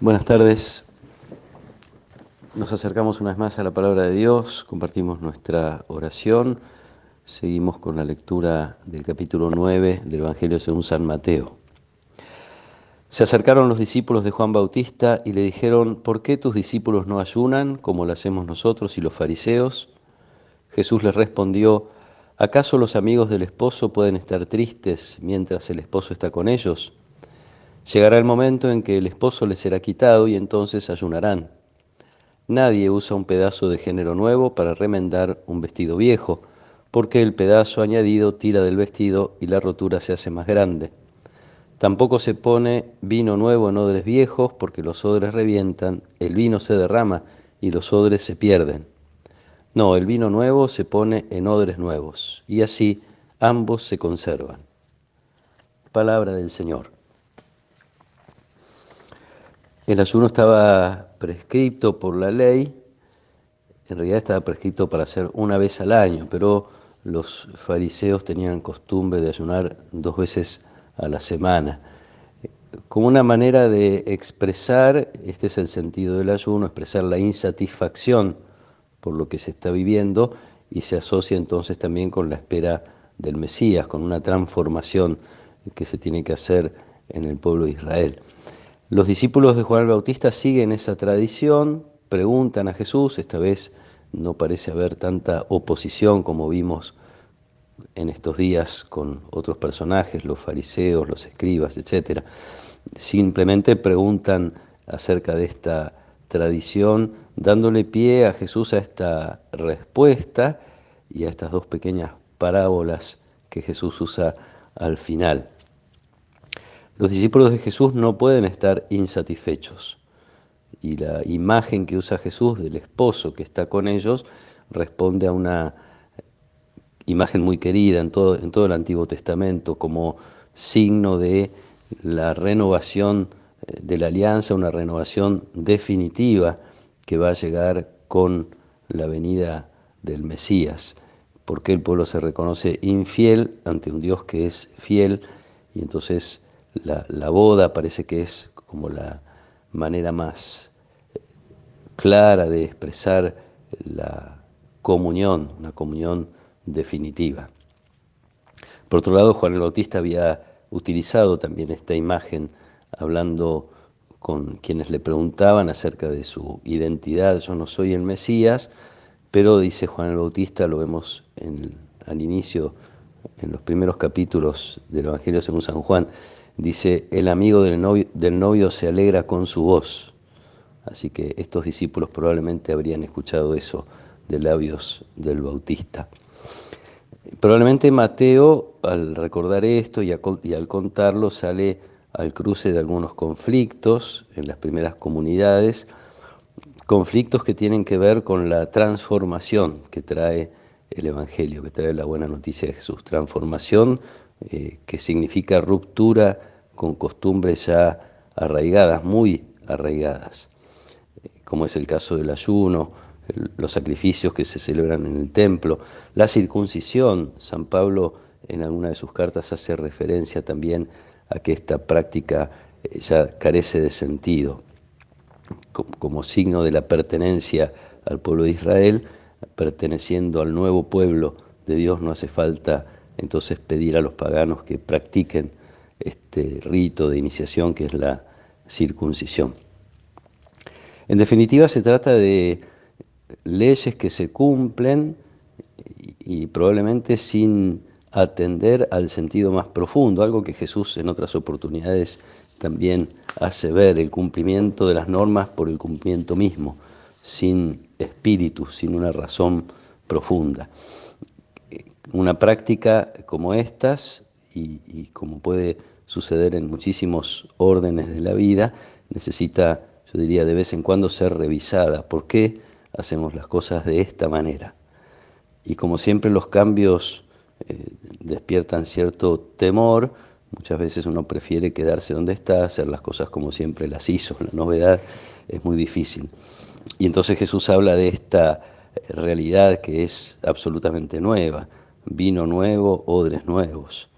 Buenas tardes. Nos acercamos una vez más a la palabra de Dios, compartimos nuestra oración, seguimos con la lectura del capítulo 9 del Evangelio según San Mateo. Se acercaron los discípulos de Juan Bautista y le dijeron: ¿Por qué tus discípulos no ayunan como lo hacemos nosotros y los fariseos? Jesús les respondió: ¿acaso los amigos del esposo pueden estar tristes mientras el esposo está con ellos? Llegará el momento en que el esposo les será quitado y entonces ayunarán. Nadie usa un pedazo de género nuevo para remendar un vestido viejo, porque el pedazo añadido tira del vestido y la rotura se hace más grande. Tampoco se pone vino nuevo en odres viejos, porque los odres revientan, el vino se derrama y los odres se pierden. No, el vino nuevo se pone en odres nuevos, y así ambos se conservan. Palabra del Señor. El ayuno estaba prescrito por la ley. En realidad estaba prescrito para hacer una vez al año, pero los fariseos tenían costumbre de ayunar 2 veces a la semana. Como una manera de expresar, este es el sentido del ayuno, expresar la insatisfacción por lo que se está viviendo, y se asocia entonces también con la espera del Mesías, con una transformación que se tiene que hacer en el pueblo de Israel. Los discípulos de Juan el Bautista siguen esa tradición, preguntan a Jesús. Esta vez no parece haber tanta oposición como vimos en estos días con otros personajes, los fariseos, los escribas, etc. Simplemente preguntan acerca de esta tradición, dándole pie a Jesús a esta respuesta y a estas 2 pequeñas parábolas que Jesús usa al final. Los discípulos de Jesús no pueden estar insatisfechos, y la imagen que usa Jesús del esposo que está con ellos responde a una imagen muy querida en todo el Antiguo Testamento, como signo de la renovación de la alianza, una renovación definitiva que va a llegar con la venida del Mesías, porque el pueblo se reconoce infiel ante un Dios que es fiel, y entonces la boda parece que es como la manera más clara de expresar la comunión, una comunión definitiva. Por otro lado, Juan el Bautista había utilizado también esta imagen hablando con quienes le preguntaban acerca de su identidad. Yo no soy el Mesías, pero dice Juan el Bautista, lo vemos al inicio, en los primeros capítulos del Evangelio según San Juan, dice: el amigo del novio se alegra con su voz. Así que estos discípulos probablemente habrían escuchado eso de labios del Bautista. Probablemente Mateo, al recordar esto y al contarlo, sale al cruce de algunos conflictos en las primeras comunidades, conflictos que tienen que ver con la transformación que trae el Evangelio, que trae la buena noticia de Jesús. Transformación que significa ruptura con costumbres ya arraigadas, muy arraigadas, como es el caso del ayuno, los sacrificios que se celebran en el templo, la circuncisión. San Pablo en alguna de sus cartas hace referencia también a que esta práctica ya carece de sentido. Como signo de la pertenencia al pueblo de Israel, perteneciendo al nuevo pueblo de Dios, no hace falta entonces pedir a los paganos que practiquen este rito de iniciación que es la circuncisión. En definitiva, se trata de leyes que se cumplen y probablemente sin atender al sentido más profundo, algo que Jesús en otras oportunidades también hace ver: el cumplimiento de las normas por el cumplimiento mismo, sin espíritu, sin una razón profunda. Una práctica como estas, y como puede suceder en muchísimos órdenes de la vida, necesita, yo diría, de vez en cuando ser revisada. ¿Por qué hacemos las cosas de esta manera? Y como siempre los cambios despiertan cierto temor, muchas veces uno prefiere quedarse donde está, hacer las cosas como siempre las hizo. La novedad es muy difícil. Y entonces Jesús habla de esta realidad que es absolutamente nueva: vino nuevo, odres nuevos.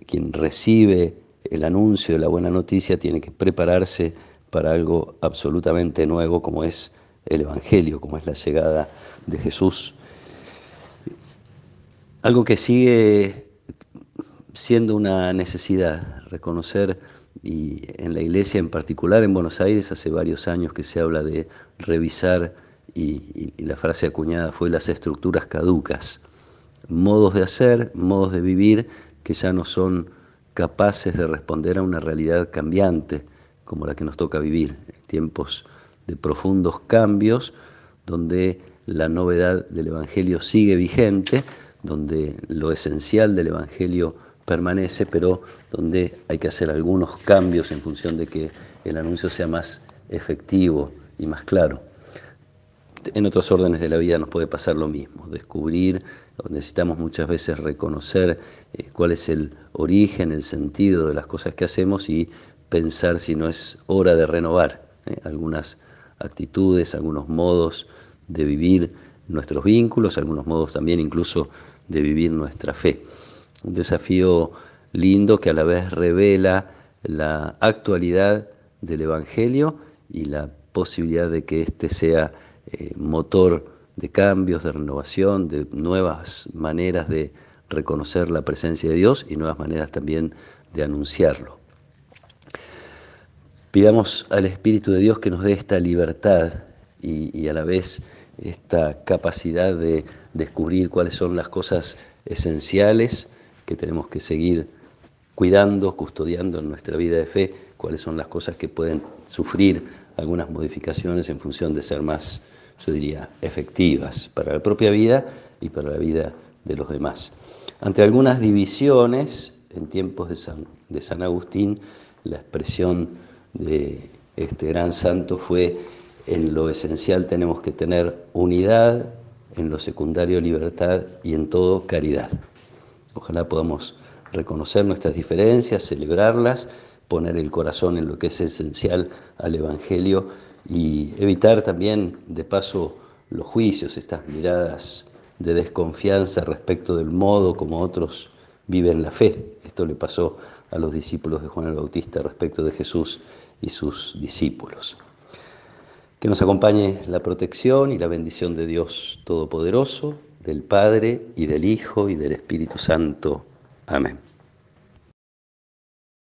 Quien recibe el anuncio de la buena noticia tiene que prepararse para algo absolutamente nuevo como es el Evangelio, como es la llegada de Jesús. Algo que sigue siendo una necesidad, reconocer, y en la iglesia en particular, en Buenos Aires, hace varios años que se habla de revisar, y la frase acuñada fue las estructuras caducas, modos de hacer, modos de vivir que ya no son capaces de responder a una realidad cambiante como la que nos toca vivir, en tiempos de profundos cambios, donde la novedad del Evangelio sigue vigente, donde lo esencial del Evangelio permanece, pero donde hay que hacer algunos cambios en función de que el anuncio sea más efectivo y más claro. En otros órdenes de la vida nos puede pasar lo mismo, descubrir, necesitamos muchas veces reconocer cuál es el origen, el sentido de las cosas que hacemos y pensar si no es hora de renovar algunas actitudes, algunos modos de vivir nuestros vínculos, algunos modos también incluso de vivir nuestra fe. Un desafío lindo que a la vez revela la actualidad del Evangelio y la posibilidad de que éste sea motor de cambios, de renovación, de nuevas maneras de reconocer la presencia de Dios y nuevas maneras también de anunciarlo. Pidamos al Espíritu de Dios que nos dé esta libertad y a la vez esta capacidad de descubrir cuáles son las cosas esenciales que tenemos que seguir cuidando, custodiando en nuestra vida de fe, cuáles son las cosas que pueden sufrir algunas modificaciones en función de ser más, yo diría, efectivas para la propia vida y para la vida de los demás. Ante algunas divisiones, en tiempos de San Agustín, la expresión de este gran santo fue: en lo esencial tenemos que tener unidad, en lo secundario libertad y en todo caridad. Ojalá podamos reconocer nuestras diferencias, celebrarlas, poner el corazón en lo que es esencial al Evangelio y evitar también, de paso, los juicios, estas miradas de desconfianza respecto del modo como otros viven la fe. Esto le pasó a los discípulos de Juan el Bautista respecto de Jesús y sus discípulos. Que nos acompañe la protección y la bendición de Dios Todopoderoso, del Padre y del Hijo y del Espíritu Santo. Amén.